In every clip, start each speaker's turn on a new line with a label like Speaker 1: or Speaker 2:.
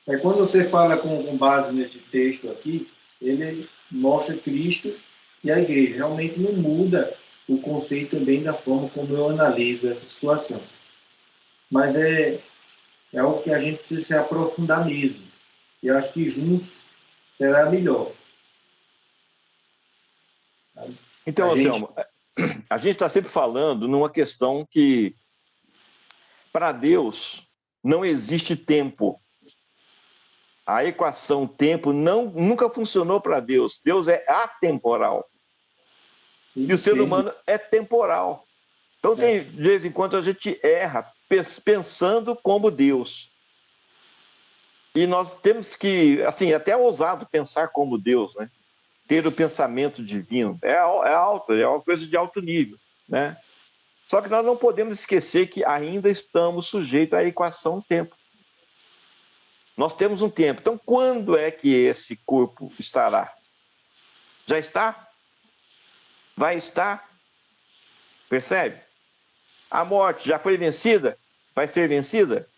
Speaker 1: Quando você fala com base nesse texto aqui, ele mostra Cristo e a igreja. Realmente não muda o conceito também da forma como eu analiso essa situação. Mas é algo que a gente precisa se aprofundar mesmo. E eu acho que juntos será melhor.
Speaker 2: Então,
Speaker 1: A gente,
Speaker 2: Anselmo, a gente está sempre falando numa questão que, para Deus, não existe tempo. A equação tempo nunca funcionou para Deus. Deus é atemporal. E o ser humano é temporal. Então, de vez em quando, a gente erra pensando como Deus. E nós temos que, assim, até ousado pensar como Deus, né? Ter o pensamento divino. É alto, é uma coisa de alto nível, né? Só que nós não podemos esquecer que ainda estamos sujeitos à equação tempo. Nós temos um tempo. Então, quando é que esse corpo estará? Já está? Vai estar? Percebe? A morte já foi vencida? Vai ser vencida?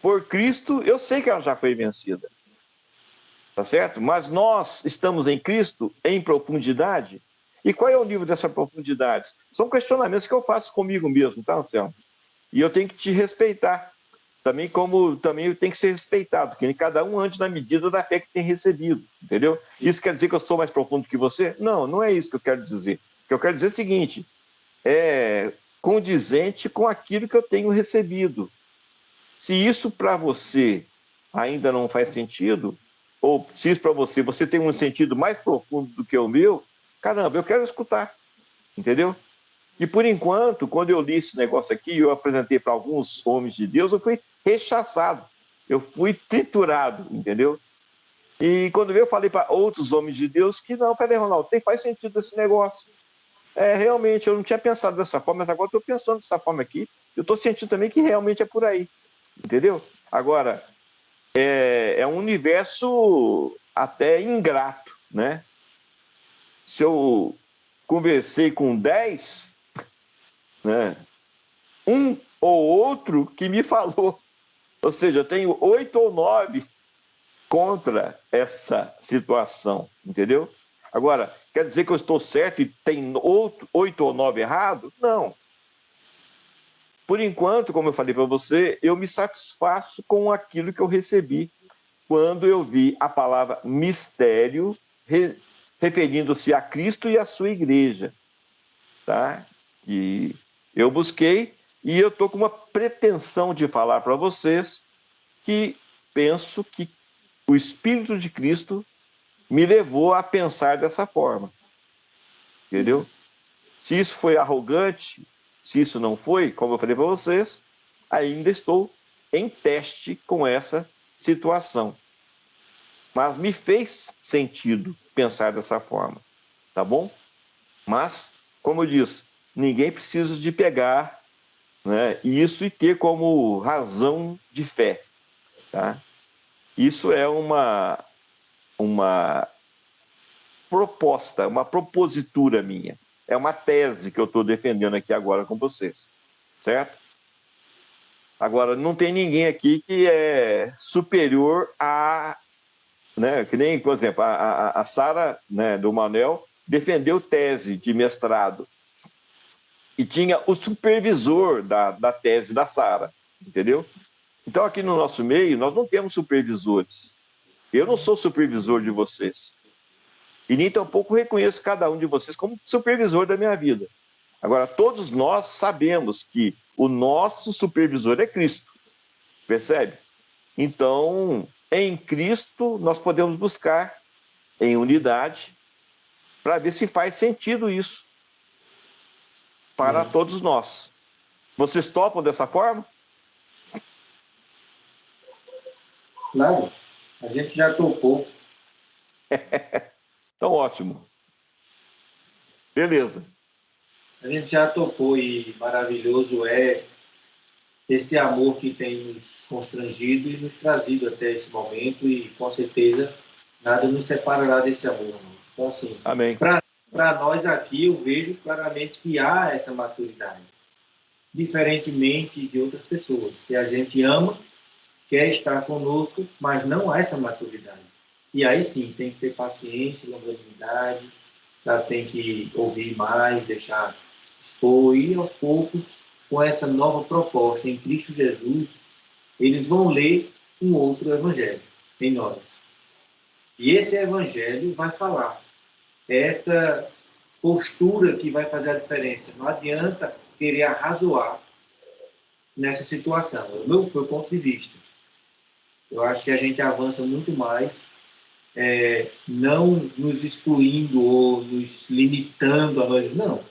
Speaker 2: Por Cristo, eu sei que ela já foi vencida. Tá certo? Mas nós estamos em Cristo em profundidade. E qual é o nível dessa profundidade? São questionamentos que eu faço comigo mesmo, tá, Anselmo? E eu tenho que te respeitar. Também como também eu tenho que ser respeitado, porque cada um ande na medida da fé que tem recebido, entendeu? Isso quer dizer que eu sou mais profundo que você? Não, não é isso que eu quero dizer. O que eu quero dizer é o seguinte, é condizente com aquilo que eu tenho recebido. Se isso para você ainda não faz sentido, ou se isso para você tem um sentido mais profundo do que o meu, caramba, eu quero escutar, entendeu? E por enquanto, quando eu li esse negócio aqui, eu apresentei para alguns homens de Deus, eu fui rechaçado, eu fui triturado, entendeu? E quando eu falei para outros homens de Deus que não, peraí, Ronaldo, faz sentido esse negócio. Realmente, eu não tinha pensado dessa forma, mas agora estou pensando dessa forma aqui. Eu estou sentindo também que realmente é por aí, entendeu? Agora, é um universo até ingrato, né? Se eu conversei com 10, né? Um ou outro que me falou. Ou seja, eu tenho 8 ou 9 contra essa situação, entendeu? Agora, quer dizer que eu estou certo e tem 8 ou 9 errado? Não. Por enquanto, como eu falei para você, eu me satisfaço com aquilo que eu recebi quando eu vi a palavra mistério referindo-se a Cristo e a sua igreja, tá? Que eu busquei e eu estou com uma pretensão de falar para vocês que penso que o Espírito de Cristo me levou a pensar dessa forma, entendeu? Se isso foi arrogante, se isso não foi, como eu falei para vocês, ainda estou em teste com essa situação. Mas me fez sentido pensar dessa forma, tá bom? Mas, como eu disse, ninguém precisa de pegar, né, isso e ter como razão de fé, tá? Isso é uma proposta, uma propositura minha. É uma tese que eu estou defendendo aqui agora com vocês, certo? Agora, não tem ninguém aqui que é superior a, né, que nem, por exemplo, a Sara, né, do Manuel, defendeu tese de mestrado e tinha o supervisor da tese da Sara, entendeu? Então, aqui no nosso meio, nós não temos supervisores. Eu não sou supervisor de vocês. E nem tampouco reconheço cada um de vocês como supervisor da minha vida. Agora, todos nós sabemos que o nosso supervisor é Cristo, percebe? Então, em Cristo, nós podemos buscar em unidade para ver se faz sentido isso para todos nós. Vocês topam dessa forma?
Speaker 1: claro, a gente já topou.
Speaker 2: Então, ótimo. Beleza.
Speaker 1: A gente já topou e maravilhoso é esse amor que tem nos constrangido e nos trazido até esse momento e, com certeza, nada nos separará desse amor. Então, assim,
Speaker 2: Amém.
Speaker 1: para nós aqui, eu vejo claramente que há essa maturidade, diferentemente de outras pessoas, que a gente ama quer estar conosco, mas não há essa maturidade. E aí sim, tem que ter paciência, longanimidade, sabe? Tem que ouvir mais, deixar expor, e aos poucos, com essa nova proposta em Cristo Jesus, eles vão ler um outro evangelho em nós. E esse evangelho vai falar. É essa postura que vai fazer a diferença. Não adianta querer arrazoar nessa situação. É o meu ponto de vista. Eu acho que a gente avança muito mais não nos excluindo ou nos limitando a nós. Não.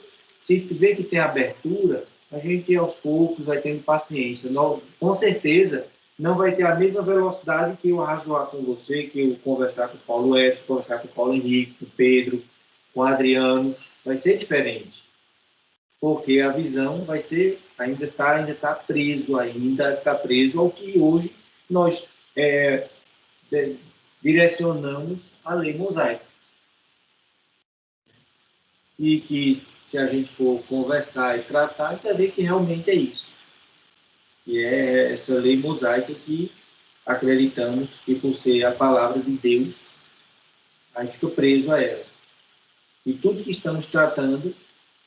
Speaker 1: Se vê que tem abertura, a gente aos poucos vai tendo paciência. Não, com certeza não vai ter a mesma velocidade que eu arrazoar com você, que eu conversar com o Paulo Edson, conversar com o Paulo Henrique, com o Pedro, com o Adriano. Vai ser diferente. Porque a visão vai ser, ainda tá preso ao que hoje nós direcionamos a lei mosaica. E que, se a gente for conversar e tratar, a gente vai ver que realmente é isso. E é essa lei mosaica que acreditamos que, por ser a palavra de Deus, a gente fica preso a ela. E tudo que estamos tratando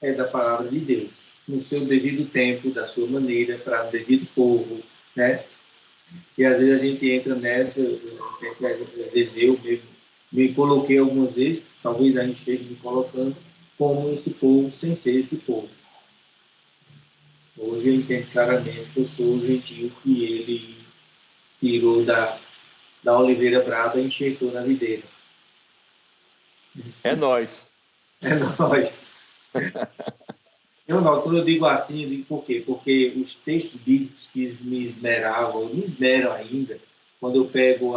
Speaker 1: é da palavra de Deus, no seu devido tempo, da sua maneira, para o devido povo, né? E às vezes a gente entra nessa, às vezes eu mesmo me coloquei algumas vezes, talvez a gente esteja me colocando como esse povo sem ser esse povo. Hoje eu entendo claramente que eu sou o gentio que ele tirou da oliveira brava e enxertou na videira.
Speaker 2: É nós.
Speaker 1: É nós. Não, quando eu digo assim, eu digo por quê? Porque os textos bíblicos que me esmeravam, me esmeram ainda, quando eu pego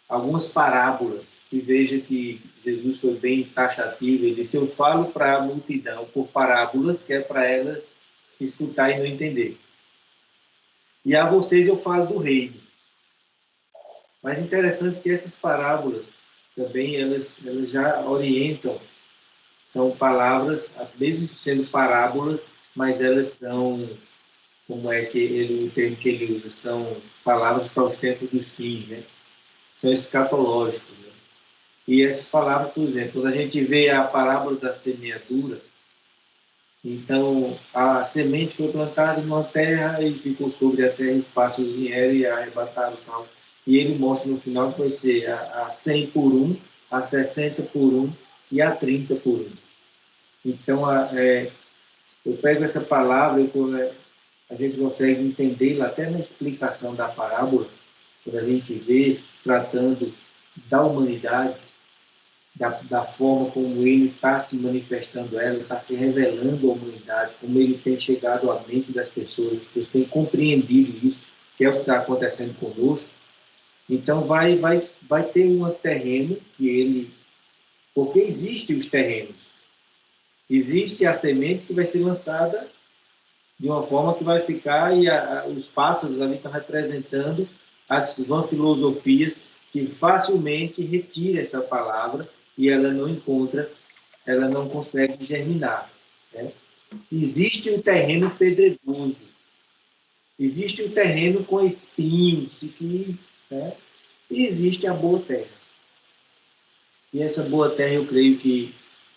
Speaker 1: algumas parábolas, e veja que Jesus foi bem taxativo, ele disse, eu falo para a multidão por parábolas, que é para elas escutar e não entender. E a vocês eu falo do reino. Mas interessante que essas parábolas também, elas já orientam, são palavras, mesmo sendo parábolas, mas elas são, como é que o termo que ele usa, são palavras para os tempos dos fins, né? São escatológicos, né? E essas palavras, por exemplo, quando a gente vê a parábola da semeadura, então a semente foi plantada numa terra e ficou sobre a terra, os pássaros vieram e arrebataram e tal. E ele mostra no final que vai ser a 100 por 1, a 60 por 1 e a 30 por 1. Então, eu pego essa palavra, a gente consegue entendê-la até na explicação da parábola, quando a gente vê tratando da humanidade, da forma como ele está se manifestando ela, está se revelando à humanidade, como ele tem chegado à mente das pessoas, as pessoas têm compreendido isso, que é o que está acontecendo conosco. Então, vai ter um terreno que ele... Porque existem os terrenos. Existe a semente que vai ser lançada de uma forma que vai ficar, e os pássaros ali estão representando as vãs filosofias que facilmente retira essa palavra e ela não encontra, ela não consegue germinar. Né? Existe um terreno pedregoso, existe um terreno com espinhos, né? E existe a boa terra. E essa boa terra, eu creio que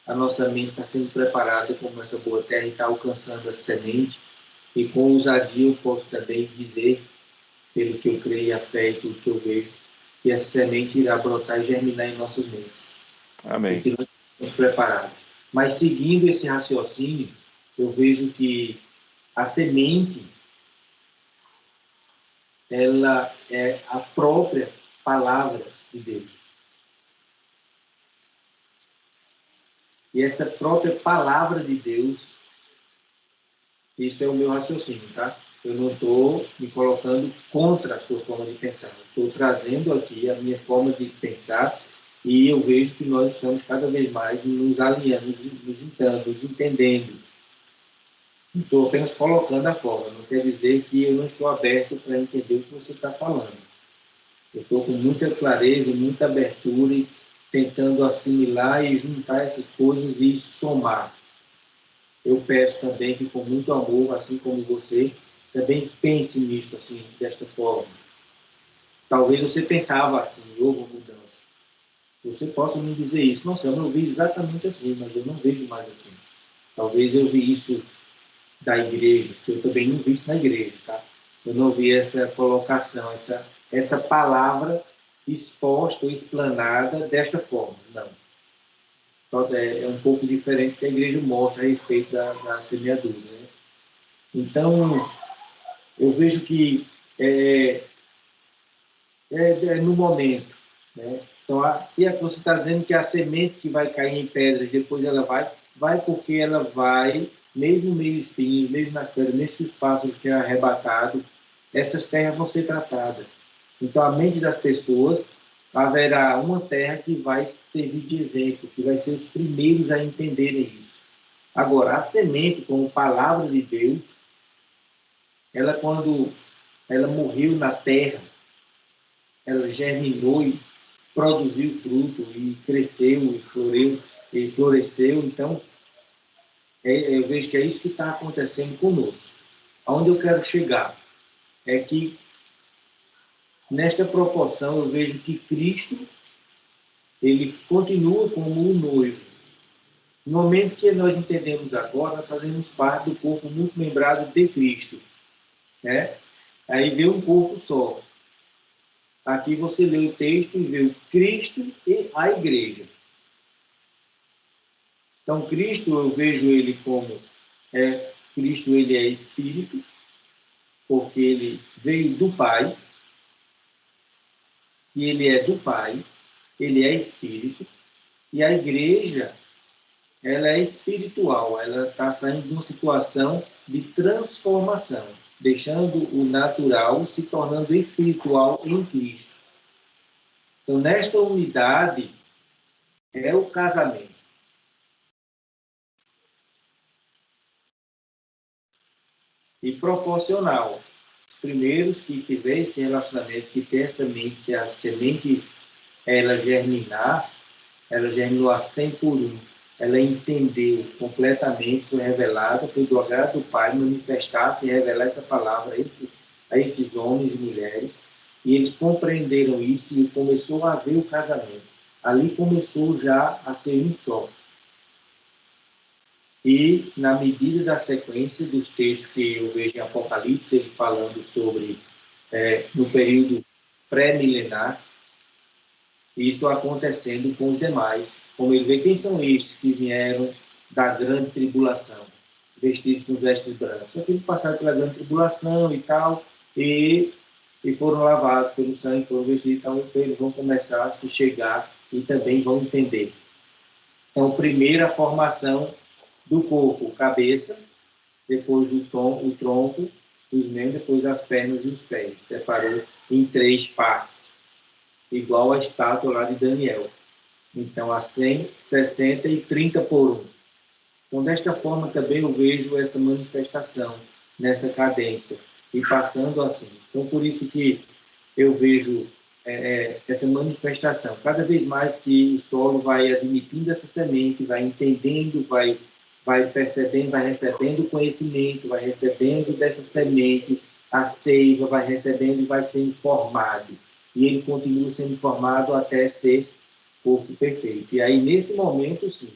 Speaker 1: a nossa mente está sendo preparada como essa boa terra e está alcançando a semente. E com ousadia eu posso também dizer, pelo que eu creio e a fé e tudo que eu vejo, que essa semente irá brotar e germinar em nossas mentes.
Speaker 2: Amém.
Speaker 1: Porque nós estamos preparados. Mas seguindo esse raciocínio, eu vejo que a semente, ela é a própria palavra de Deus. E essa própria palavra de Deus, isso é o meu raciocínio, tá? Eu não estou me colocando contra a sua forma de pensar. Estou trazendo aqui a minha forma de pensar e eu vejo que nós estamos cada vez mais nos alinhando, nos juntando, nos entendendo. Estou apenas colocando a forma. Não quer dizer que eu não estou aberto para entender o que você está falando. Eu estou com muita clareza, muita abertura e tentando assimilar e juntar essas coisas e somar. Eu peço também que, com muito amor, assim como você, também pense nisso assim, desta forma. Talvez você pensava assim, houve uma mudança. Você possa me dizer isso. Nossa, eu não vi exatamente assim, mas eu não vejo mais assim. Talvez eu vi isso da igreja, que eu também não vi isso na igreja, tá? Eu não vi essa colocação, essa palavra exposta ou explanada desta forma, não. Então, é um pouco diferente que a igreja mostra a respeito da semeadura, né? Então, eu vejo que no momento, né? Então, e você está dizendo que a semente que vai cair em pedras, depois ela vai porque ela vai, mesmo no meio espinhos, mesmo nas pedras, mesmo que os pássaros tenham arrebatado, essas terras vão ser tratadas. Então, a mente das pessoas, haverá uma terra que vai servir de exemplo, que vai ser os primeiros a entenderem isso. Agora, a semente, como palavra de Deus, ela, quando ela morreu na terra, ela germinou e produziu fruto, e cresceu, e floresceu. Então, eu vejo que é isso que está acontecendo conosco. Aonde eu quero chegar é que, nesta proporção, eu vejo que Cristo, ele continua como o noivo. No momento que nós entendemos agora, nós fazemos parte do corpo muito membrado de Cristo, né? Aí vê um corpo só. Aqui você lê o texto e vê o Cristo e a igreja. Então, Cristo, eu vejo ele como Cristo, ele é Espírito, porque ele veio do Pai, e ele é do Pai, ele é Espírito, e a igreja, ela é espiritual, ela está saindo de uma situação de transformação, deixando o natural, se tornando espiritual em Cristo. Então, nesta unidade, é o casamento. E proporcional. Os primeiros que tiverem esse relacionamento, que tem essa mente, que a semente, ela germinou a 100 por 1. Ela entendeu completamente, foi revelada, foi do agrado do Pai manifestar-se e revelar essa palavra a esses homens e mulheres. E eles compreenderam isso e começou a haver o casamento. Ali começou já a ser um só. E, na medida da sequência dos textos que eu vejo em Apocalipse, ele falando sobre, no período pré-milenar, isso acontecendo com os demais, como ele vê quem são estes que vieram da grande tribulação, vestidos com vestes brancas. Aqueles que passaram pela grande tribulação e tal, e foram lavados pelo sangue, foram vestidos, então eles vão começar a se chegar e também vão entender. Então, primeiro a formação do corpo, cabeça, depois o tronco, os membros, depois as pernas e os pés. Separou em 3 partes, igual a estátua lá de Daniel. Então, a 100, 60 e 30 por 1. Então, desta forma também eu vejo essa manifestação nessa cadência e passando assim. Então, por isso que eu vejo essa manifestação. Cada vez mais que o solo vai admitindo essa semente, vai entendendo, vai percebendo, vai recebendo conhecimento, vai recebendo dessa semente a seiva, vai recebendo e vai sendo formado. E ele continua sendo formado até ser corpo perfeito. E aí, nesse momento, sim,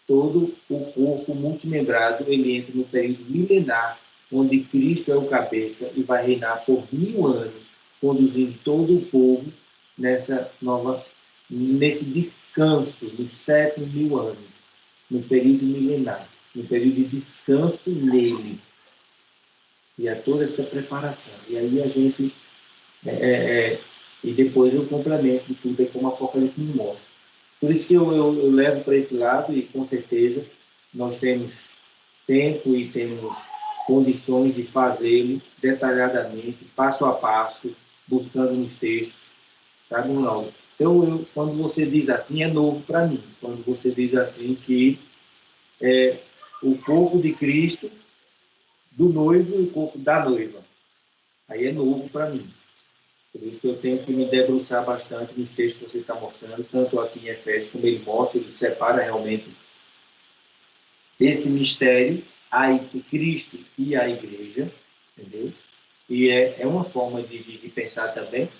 Speaker 1: todo o corpo multimembrado, ele entra no período milenar, onde Cristo é o cabeça e vai reinar por 1000 anos, conduzindo todo o povo nesse descanso dos 7.000 anos, no período milenar, no período de descanso nele. E é toda essa preparação. E aí a gente... e depois eu complemento de tudo, como a Apocalipse me mostra. Por isso que eu levo para esse lado e, com certeza, nós temos tempo e temos condições de fazê-lo detalhadamente, passo a passo, buscando nos textos, sabe, Ronaldo? Então, quando você diz assim, é novo para mim. Quando você diz assim que o corpo de Cristo, do noivo e o corpo da noiva, aí é novo para mim. Por isso que eu tenho que me debruçar bastante nos textos que você está mostrando, tanto aqui em Efésios, como ele mostra, ele separa realmente esse mistério, Cristo e a igreja, entendeu? E é uma forma de pensar também.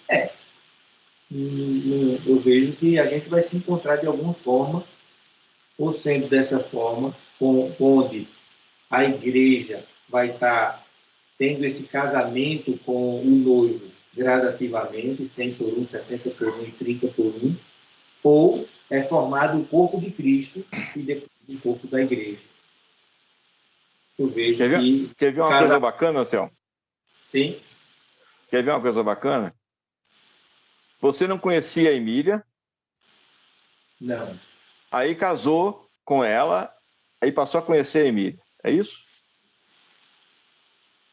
Speaker 1: Eu vejo que a gente vai se encontrar de alguma forma, ou sendo dessa forma, onde a igreja vai estar tendo esse casamento com o noivo gradativamente, 100 por 1, 60 por 1 e 30 por 1, ou é formado o corpo de Cristo e depois o corpo da igreja. Eu vejo
Speaker 2: Quer ver uma coisa bacana, Anselmo?
Speaker 1: Sim.
Speaker 2: Quer ver uma coisa bacana? Você não conhecia a Emília?
Speaker 1: Não.
Speaker 2: Aí casou com ela, aí passou a conhecer a Emília. É isso?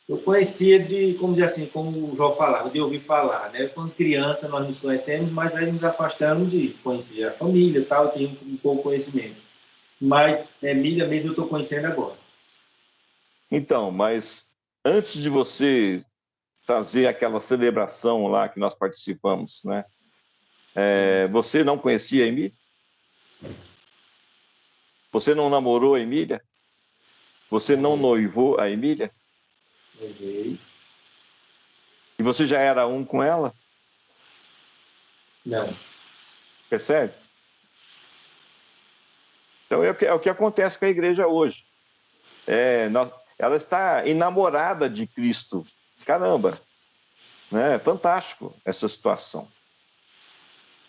Speaker 1: Eu conhecia como dizer assim, como o João falava, de ouvir falar, né? Quando criança nós nos conhecemos, mas aí nos afastamos de conhecer a família e tal, tinha um pouco conhecimento. Mas Emília mesmo eu estou conhecendo agora.
Speaker 2: Então, mas antes de você fazer aquela celebração lá que nós participamos, né? Você não conhecia a Emília? Você não namorou a Emília? Você não noivou a Emília?
Speaker 1: Noivei.
Speaker 2: E você já era um com ela?
Speaker 1: Não.
Speaker 2: Percebe? Então é o que acontece com a igreja hoje. Ela está enamorada de Cristo. Caramba, né? É fantástico essa situação.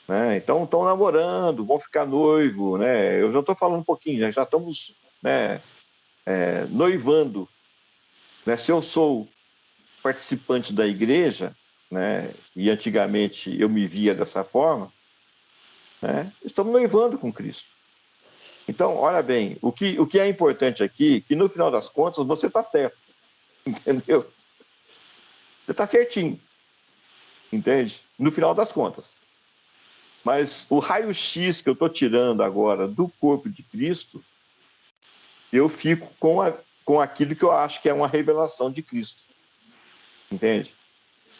Speaker 2: Né? Então estão namorando, vão ficar noivo, né? Eu já estou falando um pouquinho, já estamos, né, noivando. Né? Se eu sou participante da igreja, né, e antigamente eu me via dessa forma, né, estamos noivando com Cristo. Então, olha bem, o que é importante aqui, que no final das contas você está certo, entendeu? Você está certinho, entende? No final das contas. Mas o raio-x que eu estou tirando agora do corpo de Cristo, eu fico com aquilo que eu acho que é uma revelação de Cristo, entende?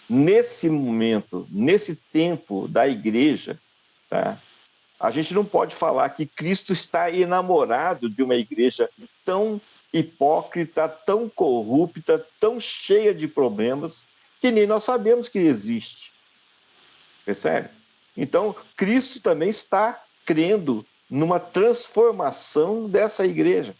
Speaker 2: Nesse momento, nesse tempo da igreja, tá? A gente não pode falar que Cristo está enamorado de uma igreja tão hipócrita, tão corrupta, tão cheia de problemas, que nem nós sabemos que existe. Percebe? Então, Cristo também está crendo numa transformação dessa igreja.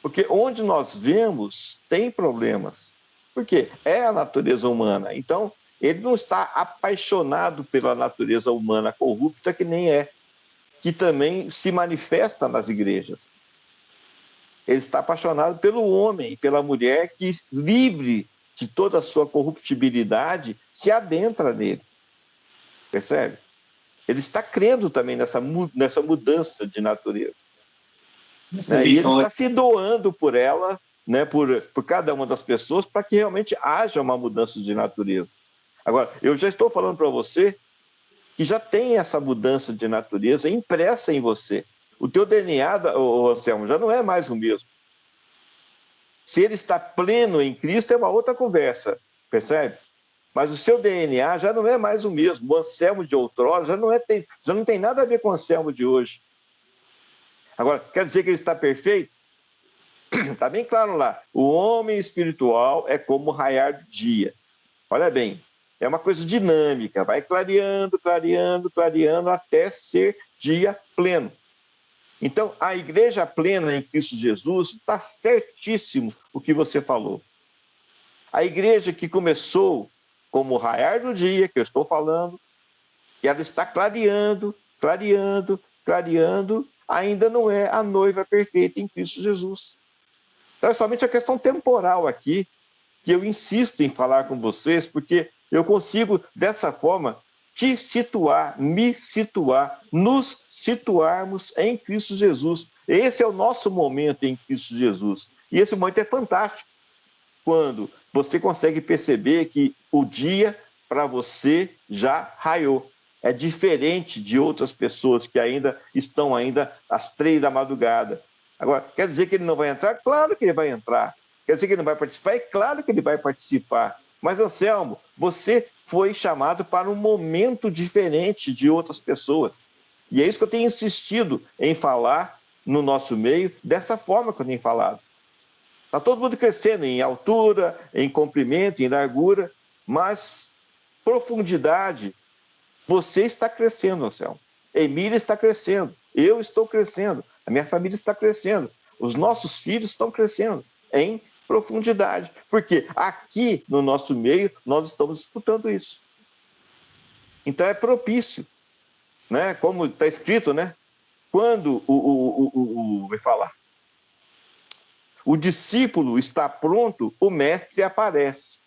Speaker 2: Porque onde nós vemos, tem problemas. Porque é a natureza humana. Então, ele não está apaixonado pela natureza humana corrupta, que nem é, que também se manifesta nas igrejas. Ele está apaixonado pelo homem e pela mulher que, livre de toda a sua corruptibilidade, se adentra nele. Percebe? Ele está crendo também nessa mudança de natureza. Né? E ele está se doando por ela, né, por cada uma das pessoas, para que realmente haja uma mudança de natureza. Agora, eu já estou falando para você que já tem essa mudança de natureza impressa em você. O teu DNA, Anselmo, já não é mais o mesmo. Se ele está pleno em Cristo, é uma outra conversa, percebe? Mas o seu DNA já não é mais o mesmo. O Anselmo de outrora já não tem nada a ver com o Anselmo de hoje. Agora, quer dizer que ele está perfeito? Está bem claro lá. O homem espiritual é como o raiar do dia. Olha bem, é uma coisa dinâmica, vai clareando, clareando, clareando, até ser dia pleno. Então, a igreja plena em Cristo Jesus está certíssimo o que você falou. A igreja que começou como o raiar do dia, que eu estou falando, que ela está clareando, clareando, clareando, ainda não é a noiva perfeita em Cristo Jesus. Então, é somente a questão temporal aqui, que eu insisto em falar com vocês, porque eu consigo, dessa forma, te situar, me situar, nos situarmos em Cristo Jesus. Esse é o nosso momento em Cristo Jesus. E esse momento é fantástico, quando você consegue perceber que o dia para você já raiou. É diferente de outras pessoas que ainda estão às 3 da madrugada. Agora, quer dizer que ele não vai entrar? Claro que ele vai entrar. Quer dizer que ele não vai participar? É claro que ele vai participar. Mas, Anselmo, você foi chamado para um momento diferente de outras pessoas. E é isso que eu tenho insistido em falar no nosso meio, dessa forma que eu tenho falado. Está todo mundo crescendo em altura, em comprimento, em largura, mas profundidade, você está crescendo, Anselmo. Emília está crescendo, eu estou crescendo, a minha família está crescendo, os nossos filhos estão crescendo em profundidade, porque aqui no nosso meio nós estamos escutando isso. Então é propício, né? Como está escrito, né? Quando vai falar, o discípulo está pronto, o mestre aparece.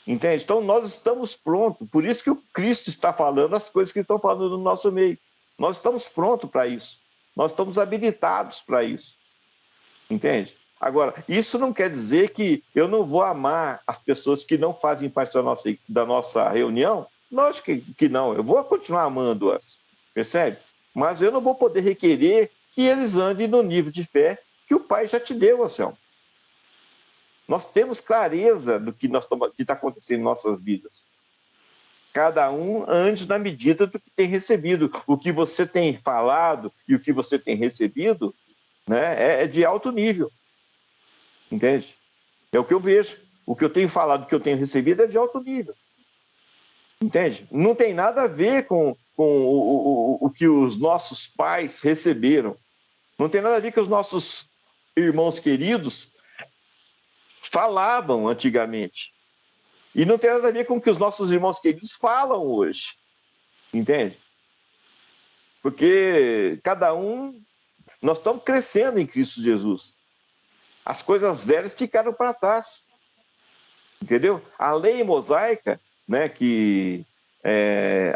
Speaker 2: Entende? Então nós estamos prontos, por isso que o Cristo está falando as coisas que estão falando no nosso meio. Nós estamos prontos para isso. Nós estamos habilitados para isso. Entende? Agora, isso não quer dizer que eu não vou amar as pessoas que não fazem parte da nossa reunião. Lógico que não, eu vou continuar amando-as, percebe? Mas eu não vou poder requerer que eles andem no nível de fé que o Pai já te deu, Anselmo. Nós temos clareza do que está acontecendo em nossas vidas. Cada um ande na medida do que tem recebido. O que você tem falado e o que você tem recebido, né, é de alto nível. Entende? É o que eu vejo. O que eu tenho falado, o que eu tenho recebido é de alto nível. Entende? Não tem nada a ver com o que os nossos pais receberam. Não tem nada a ver com os nossos irmãos queridos falavam antigamente. E não tem nada a ver com o que os nossos irmãos queridos falam hoje. Entende? Porque cada um... Nós estamos crescendo em Cristo Jesus. As coisas velhas ficaram para trás. Entendeu? A lei mosaica, né, que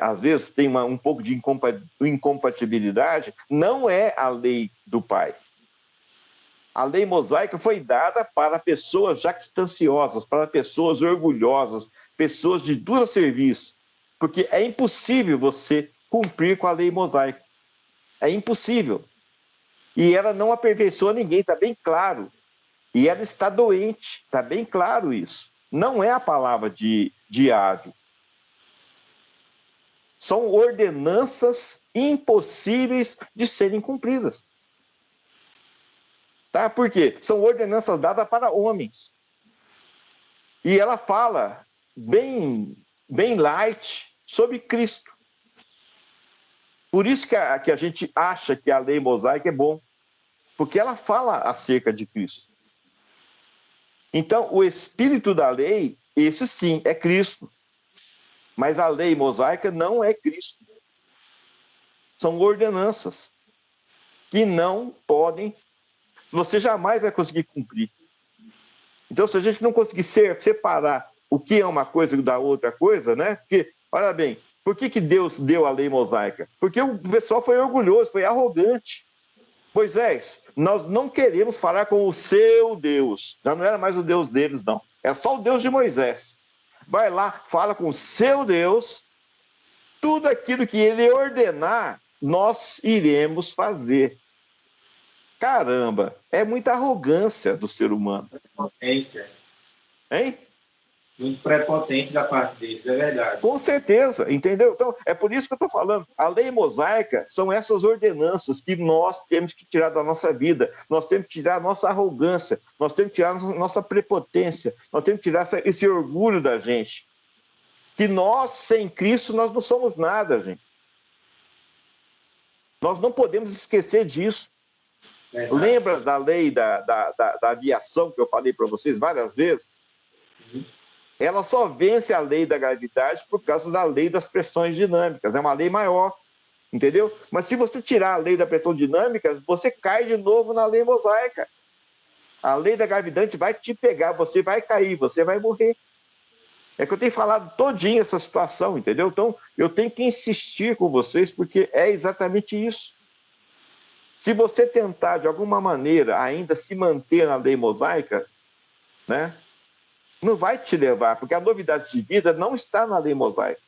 Speaker 2: às vezes tem um pouco de incompatibilidade, não é a lei do Pai. A lei mosaica foi dada para pessoas jactanciosas, para pessoas orgulhosas, pessoas de duro serviço, porque é impossível você cumprir com a lei mosaica. É impossível. E ela não aperfeiçoa ninguém, está bem claro. E ela está doente, está bem claro isso. Não é a palavra de ave. São ordenanças impossíveis de serem cumpridas. Tá? Por quê? São ordenanças dadas para homens. E ela fala bem light sobre Cristo. Por isso que a gente acha que a lei mosaica é bom, porque ela fala acerca de Cristo. Então, o espírito da lei, esse sim, é Cristo. Mas a lei mosaica não é Cristo. São ordenanças que não podem, você jamais vai conseguir cumprir. Então, se a gente não conseguir separar o que é uma coisa da outra coisa, né? Porque, olha bem, por que Deus deu a lei mosaica? Porque o pessoal foi orgulhoso, foi arrogante. Moisés, nós não queremos falar com o seu Deus. Já não era mais o Deus deles, não. É só o Deus de Moisés. Vai lá, fala com o seu Deus, tudo aquilo que ele ordenar, nós iremos fazer. Caramba, é muita arrogância do ser humano.
Speaker 1: Prepotência.
Speaker 2: Hein?
Speaker 1: Muito prepotente da parte deles, é verdade.
Speaker 2: Com certeza, entendeu? Então, é por isso que eu estou falando. A lei mosaica são essas ordenanças que nós temos que tirar da nossa vida. Nós temos que tirar a nossa arrogância, nós temos que tirar a nossa prepotência, nós temos que tirar esse orgulho da gente. Que nós, sem Cristo, nós não somos nada, gente. Nós não podemos esquecer disso. Lembra da lei da aviação que eu falei para vocês várias vezes? Ela só vence a lei da gravidade por causa da lei das pressões dinâmicas. É uma lei maior, entendeu? Mas se você tirar a lei da pressão dinâmica, você cai de novo na lei mosaica. A lei da gravidade vai te pegar, você vai cair, você vai morrer. É que eu tenho falado todinho essa situação, entendeu? Então, eu tenho que insistir com vocês, porque é exatamente isso. Se você tentar, de alguma maneira, ainda se manter na lei mosaica, né, não vai te levar, porque a novidade de vida não está na lei mosaica.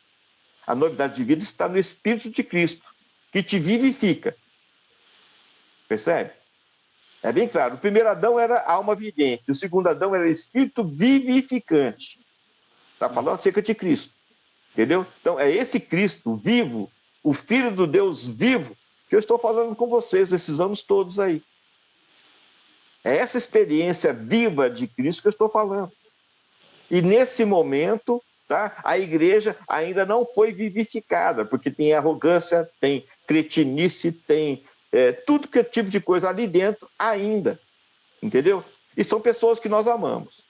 Speaker 2: A novidade de vida está no Espírito de Cristo, que te vivifica. Percebe? É bem claro. O primeiro Adão era alma vivente, o segundo Adão era espírito vivificante. Está falando acerca de Cristo. Entendeu? Então, é esse Cristo vivo, o Filho do Deus vivo, que eu estou falando com vocês esses anos todos aí. É essa experiência viva de Cristo que eu estou falando. E nesse momento, tá, a igreja ainda não foi vivificada, porque tem arrogância, tem cretinice, tem tudo que tipo de coisa ali dentro ainda, entendeu? E são pessoas que nós amamos,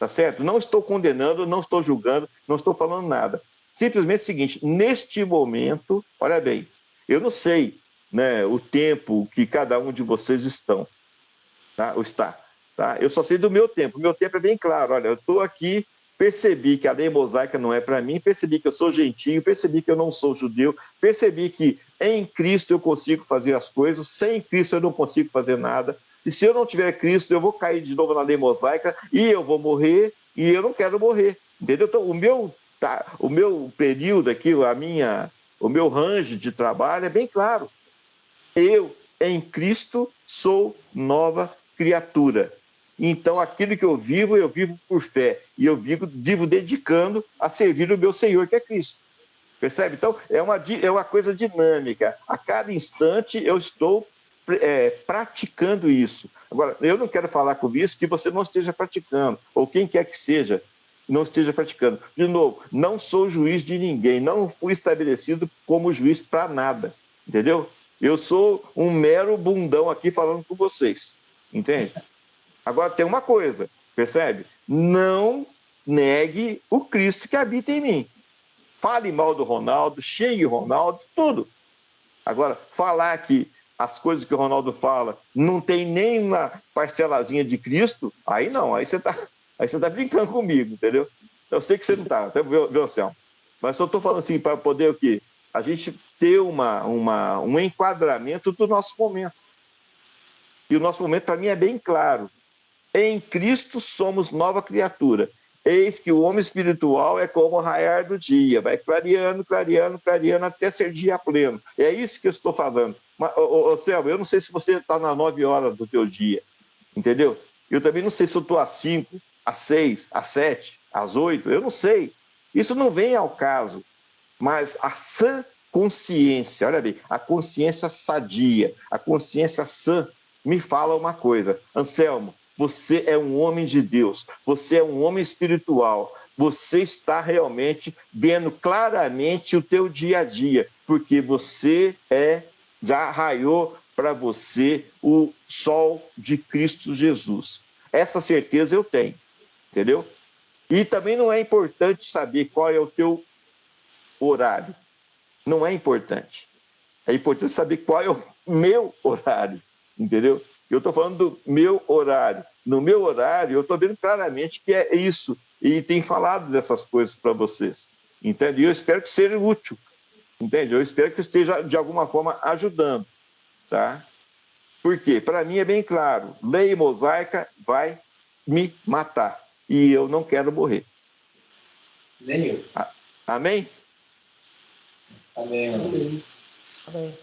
Speaker 2: tá certo? Não estou condenando, não estou julgando, não estou falando nada. Simplesmente o seguinte, neste momento, olha bem, eu não sei, né, o tempo que cada um de vocês tá? Ou está. Tá? Eu só sei do meu tempo. O meu tempo é bem claro. Olha, eu estou aqui, percebi que a lei mosaica não é para mim, percebi que eu sou gentio, percebi que eu não sou judeu, percebi que em Cristo eu consigo fazer as coisas, sem Cristo eu não consigo fazer nada. E se eu não tiver Cristo, eu vou cair de novo na lei mosaica e eu vou morrer e eu não quero morrer. Entendeu? Então, o meu período aqui, o meu range de trabalho é bem claro. Eu, em Cristo, sou nova criatura. Então, aquilo que eu vivo por fé. E eu vivo dedicando a servir o meu Senhor, que é Cristo. Percebe? Então, é uma coisa dinâmica. A cada instante eu estou praticando isso. Agora, eu não quero falar com isso que você não esteja praticando, ou quem quer que seja, não esteja praticando. De novo, não sou juiz de ninguém, não fui estabelecido como juiz para nada, entendeu? Eu sou um mero bundão aqui falando com vocês, entende? Agora, tem uma coisa, percebe? Não negue o Cristo que habita em mim. Fale mal do Ronaldo, xingue o Ronaldo, tudo. Agora, falar que as coisas que o Ronaldo fala não tem nem uma parcelazinha de Cristo, aí não, aí você tá brincando comigo, entendeu? Eu sei que você não está, até viu, Anselmo? Mas só estou falando assim, para poder o quê? A gente ter um enquadramento do nosso momento. E o nosso momento, para mim, é bem claro. Em Cristo somos nova criatura. Eis que o homem espiritual é como o raiar do dia, vai clareando, clareando, clareando, até ser dia pleno. É isso que eu estou falando. Mas, Selma, eu não sei se você está nas 9 horas do teu dia, entendeu? Eu também não sei se eu estou às 5, às 6, às 7, às 8, eu não sei. Isso não vem ao caso, mas a sã consciência, olha bem, a consciência sadia, a consciência sã, me fala uma coisa, Anselmo, você é um homem de Deus, você é um homem espiritual, você está realmente vendo claramente o teu dia a dia, porque já raiou para você o sol de Cristo Jesus. Essa certeza eu tenho, entendeu? E também não é importante saber qual é o teu horário. Não é importante. É importante saber qual é o meu horário, entendeu? Eu estou falando do meu horário. No meu horário, eu estou vendo claramente que é isso. E tem falado dessas coisas para vocês, entende? E eu espero que seja útil, entende? Eu espero que esteja, de alguma forma, ajudando, tá? Por quê? Para mim é bem claro, lei mosaica vai me matar. E eu não quero morrer.
Speaker 1: Nem eu.
Speaker 2: Amém?
Speaker 1: Amém.
Speaker 3: Amém.